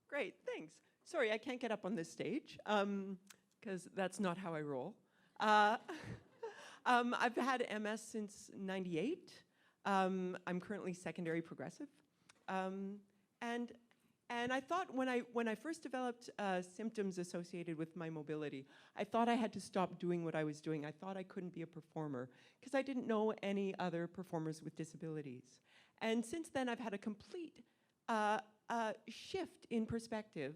Great, thanks. Sorry, I can't get up on this stage because that's not how I roll. I've had MS since '98. I'm currently secondary progressive. And I thought when I first developed symptoms associated with my mobility, I thought I had to stop doing what I was doing. I thought I couldn't be a performer because I didn't know any other performers with disabilities. And since then, I've had a complete shift in perspective.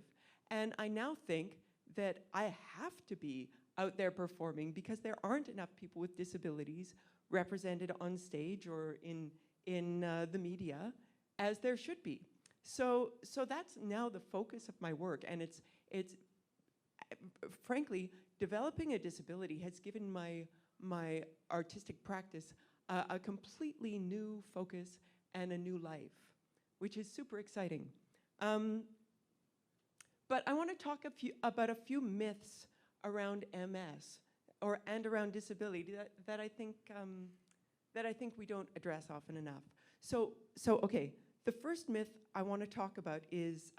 And I now think that I have to be out there performing because there aren't enough people with disabilities represented on stage or in the media as there should be. So that's now the focus of my work, and it's frankly, developing a disability has given my artistic practice a completely new focus and a new life, which is super exciting. But I want to talk about a few myths around MS and around disability that I think we don't address often enough. So okay. The first myth I want to talk about is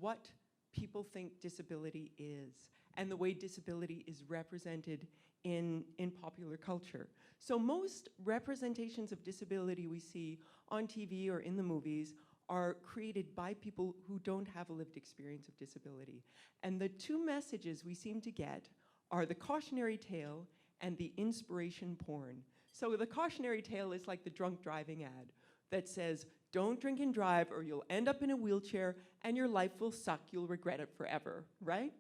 what people think disability is and the way disability is represented in popular culture. So most representations of disability we see on TV or in the movies are created by people who don't have a lived experience of disability. And the two messages we seem to get are the cautionary tale and the inspiration porn. So the cautionary tale is like the drunk driving ad that says, don't drink and drive or you'll end up in a wheelchair and your life will suck, you'll regret it forever, right?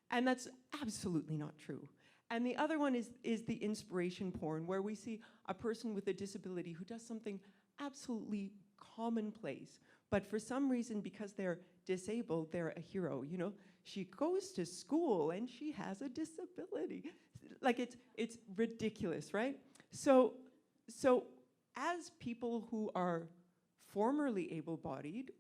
And that's absolutely not true. And the other one is the inspiration porn, where we see a person with a disability who does something absolutely commonplace, but for some reason, because they're disabled, they're a hero. You know, she goes to school and she has a disability. Like it's ridiculous, right? So as people who are formerly able-bodied,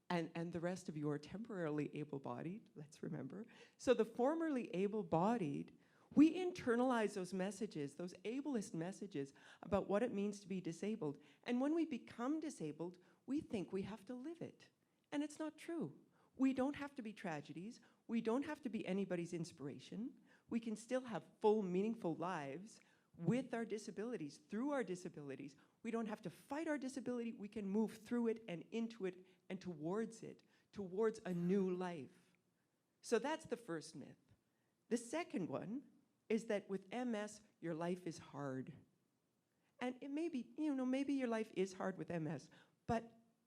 and the rest of you are temporarily able-bodied, let's remember. So the formerly able-bodied, we internalize those messages, those ableist messages about what it means to be disabled. And when we become disabled, we think we have to live it. And it's not true. We don't have to be tragedies. We don't have to be anybody's inspiration. We can still have full, meaningful lives with our disabilities, through our disabilities. We don't have to fight our disability. We can move through it and into it and towards it, towards a new life. So that's the first myth. The second one is that with MS, your life is hard. And it may be, maybe your life is hard with MS, but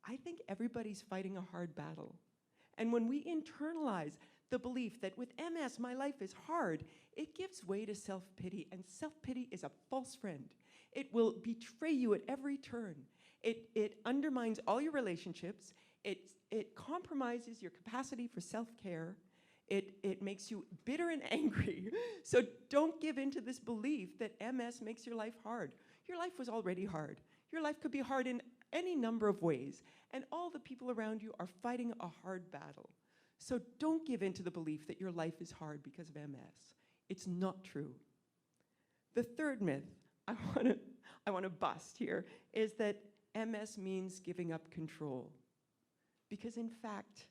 I think everybody's fighting a hard battle. And when we internalize the belief that with MS, my life is hard, it gives way to self-pity, and self-pity is a false friend. It will betray you at every turn. It undermines all your relationships. It compromises your capacity for self-care. It makes you bitter and angry. So don't give in to this belief that MS makes your life hard. Your life was already hard. Your life could be hard in any number of ways, and all the people around you are fighting a hard battle. So don't give in to the belief that your life is hard because of MS. It's not true. The third myth I want to bust here is that MS means giving up control. Because in fact,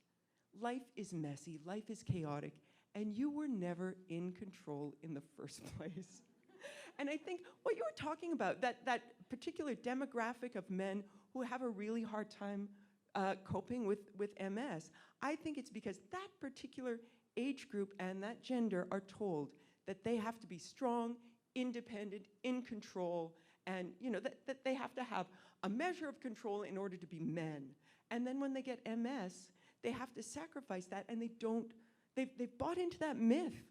life is messy, life is chaotic, and you were never in control in the first place. And I think what you were talking about, that particular demographic of men who have a really hard time coping with MS, I think it's because that particular age group and that gender are told that they have to be strong, independent, in control, and that they have to have a measure of control in order to be men. And then when they get MS, they have to sacrifice that, and they've bought into that myth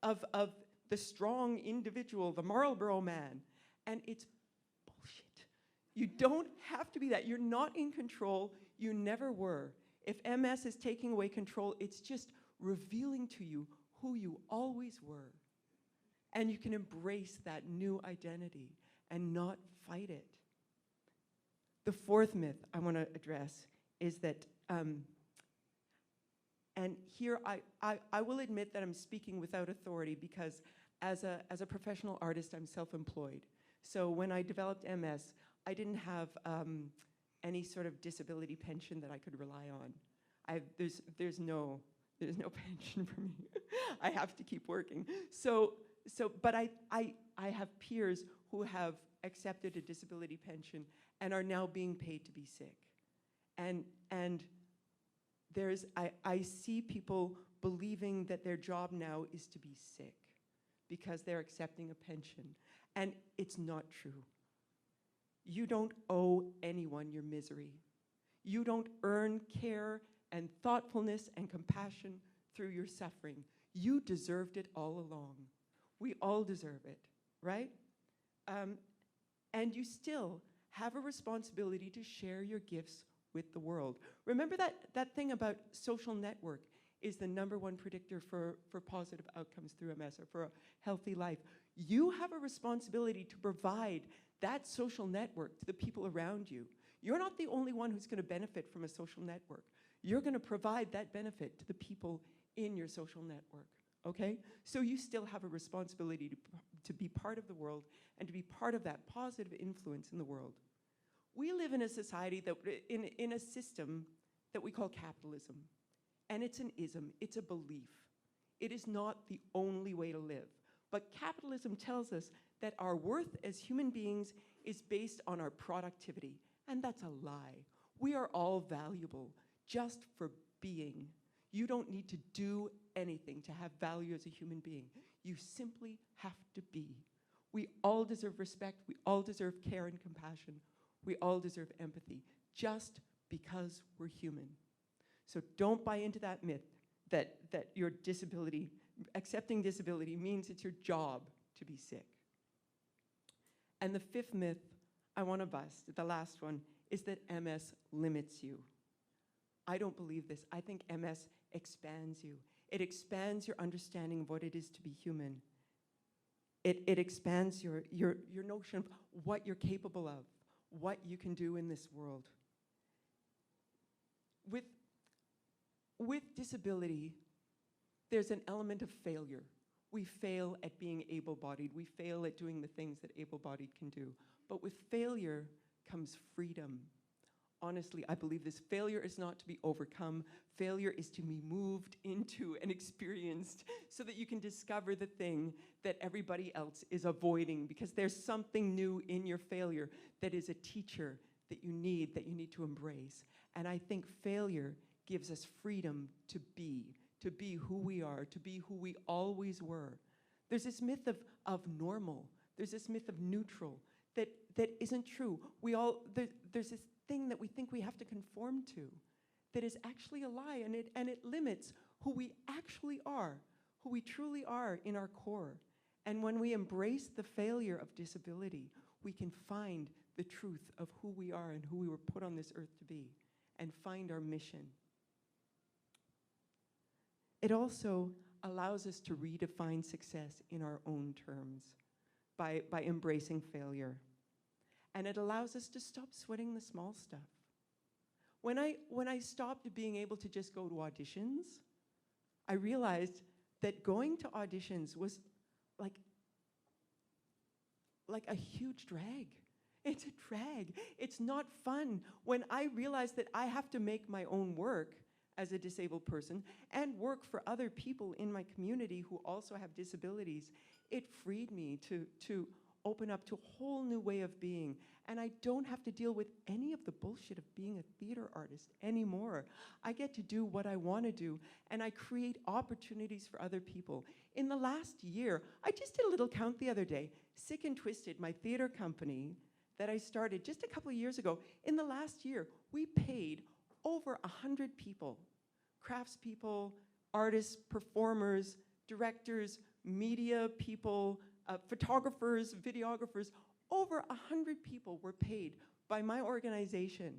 of the strong individual, the Marlboro man, and it's bullshit. You don't have to be that. You're not in control. You never were. If MS is taking away control, it's just revealing to you who you always were. And you can embrace that new identity and not fight it. The fourth myth I want to address is that, and here I will admit that I'm speaking without authority because as a professional artist, I'm self-employed. So when I developed MS, I didn't have any sort of disability pension that I could rely on. There's no pension for me. I have to keep working. But I have peers who have accepted a disability pension and are now being paid to be sick. And I see people believing that their job now is to be sick because they're accepting a pension. And it's not true. You don't owe anyone your misery. You don't earn care and thoughtfulness and compassion through your suffering. You deserved it all along. We all deserve it, right? And you still have a responsibility to share your gifts with the world. Remember that thing about social network is the #1 predictor for positive outcomes through MS or for a healthy life. You have a responsibility to provide that social network to the people around you. You're not the only one who's going to benefit from a social network. You're going to provide that benefit to the people in your social network, okay? So you still have a responsibility to be part of the world and to be part of that positive influence in the world. We live in a society that, in a system that we call capitalism. And it's an ism, it's a belief. It is not the only way to live. But capitalism tells us that our worth as human beings is based on our productivity. And that's a lie. We are all valuable just for being. You don't need to do anything to have value as a human being. You simply have to be. We all deserve respect. We all deserve care and compassion. We all deserve empathy, just because we're human. So don't buy into that myth that your disability, accepting disability means it's your job to be sick. And the 5th myth I want to bust, the last one, is that MS limits you. I don't believe this. I think MS expands you. It expands your understanding of what it is to be human. It expands your notion of what you're capable of, what you can do in this world. With disability, there's an element of failure. We fail at being able-bodied. We fail at doing the things that able-bodied can do. But with failure comes freedom. Honestly, I believe this. Failure is not to be overcome. Failure is to be moved into and experienced so that you can discover the thing that everybody else is avoiding, because there's something new in your failure that is a teacher that you need to embrace. And I think failure gives us freedom to be who we are, to be who we always were. There's this myth of normal. There's this myth of neutral that isn't true. There's this thing that we think we have to conform to that is actually a lie, and it limits who we actually are, who we truly are in our core. And when we embrace the failure of disability, we can find the truth of who we are and who we were put on this earth to be, and find our mission. It also allows us to redefine success in our own terms by embracing failure. And it allows us to stop sweating the small stuff. When I stopped being able to just go to auditions, I realized that going to auditions was like a huge drag. It's a drag. It's not fun. When I realized that I have to make my own work as a disabled person and work for other people in my community who also have disabilities, it freed me to open up to a whole new way of being. And I don't have to deal with any of the bullshit of being a theater artist anymore. I get to do what I want to do, and I create opportunities for other people. In the last year, I just did a little count the other day. Sick and Twisted, my theater company that I started just a couple of years ago, in the last year, we paid over 100 people, craftspeople, artists, performers, directors, media people, photographers, videographers. Over 100 people were paid by my organization.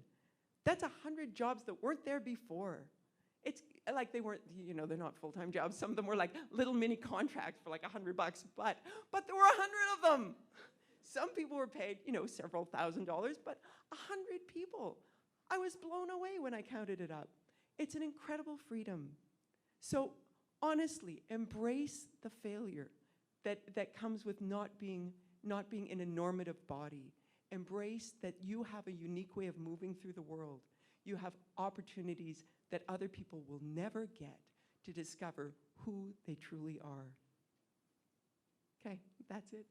That's 100 jobs that weren't there before. It's like they weren't, they're not full-time jobs. Some of them were like little mini contracts for like $100, but there were 100 of them. Some people were paid, several $1,000s, but 100 people. I was blown away when I counted it up. It's an incredible freedom. So honestly, embrace the failure that comes with not being in a normative body. Embrace that you have a unique way of moving through the world. You have opportunities that other people will never get to discover who they truly are. Okay, that's it.